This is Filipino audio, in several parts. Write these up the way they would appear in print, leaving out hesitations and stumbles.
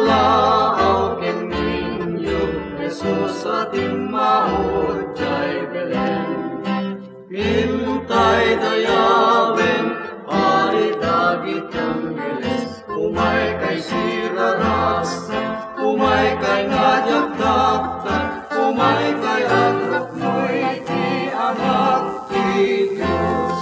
mablaaw ken ninyo, Jesus ating maot jay Belen. Hintay dayawin, ari dagit anggeles, umay kay sirarasa, umay kay nadyagdaktan, umay kay agrok mo'y ti anak ti Diyos.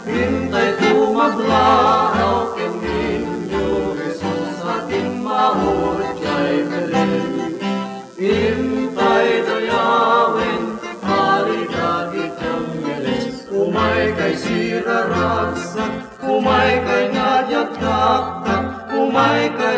Hintay tumablaaw ken ninyo, Jesus ating maot jay Belen. Hintay dayawin, ari dagit anggeles, umay kay siraragsak, umay kay nadyagdaktak, umay kay